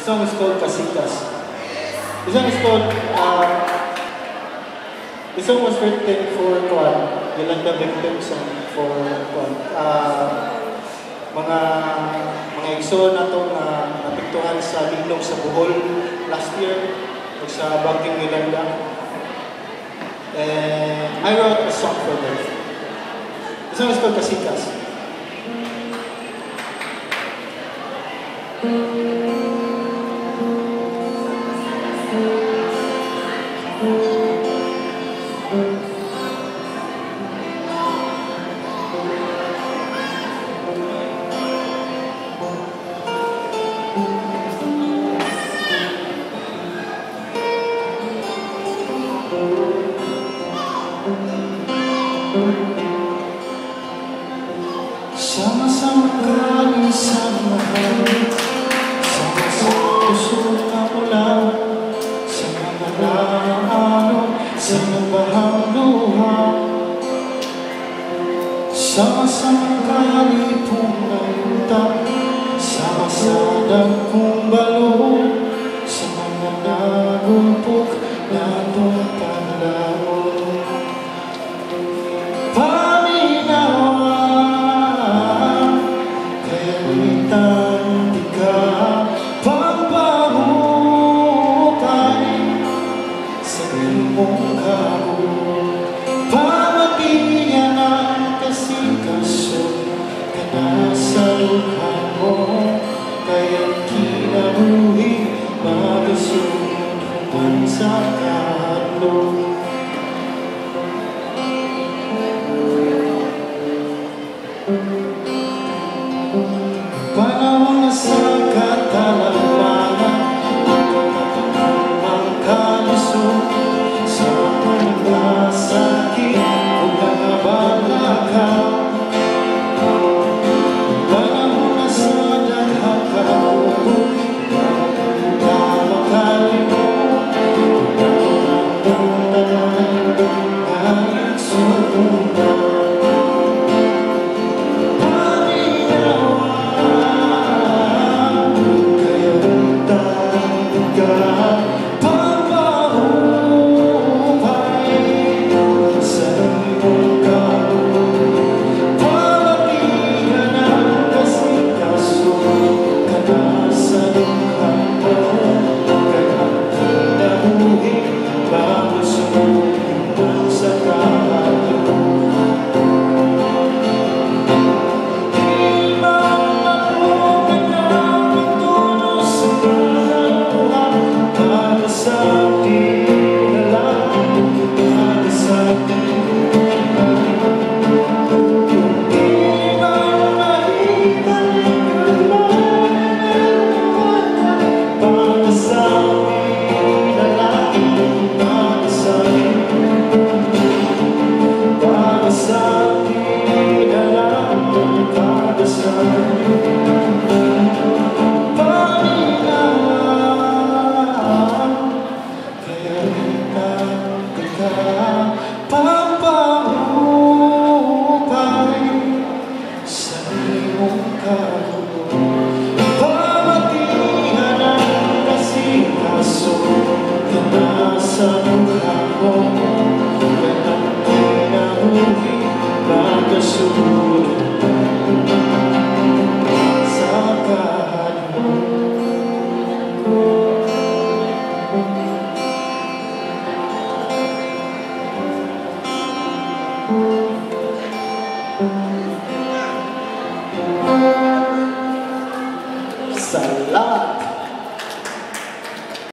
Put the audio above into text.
song is called Casitas. The song is called, the song was written for Yolanda victims for mga igsoon natong napiktuhan sa linog sa Bohol last year o sa Bagyong Yolanda. And I wrote a song for them. The song is called Casitas. Sama-sama kami sa mahal, sama-sama puso na ulan, sa mga naano, sa nabahang luha. Sama-sama kami pumunta, sama-sama dagkong balo, sa mga nagumpok na paglaon. Pamatiyan ang kasikaso ka na sa lukha mo, kaya't kinabuhi magasunod human sa kahadlok. Panahon na sa katalagmanan, ang kalusog sa mga sakit o nangabalakaw. Panahon na sa daghang kaubok, na makalimot, ang tanan ng sumunod. Thank you.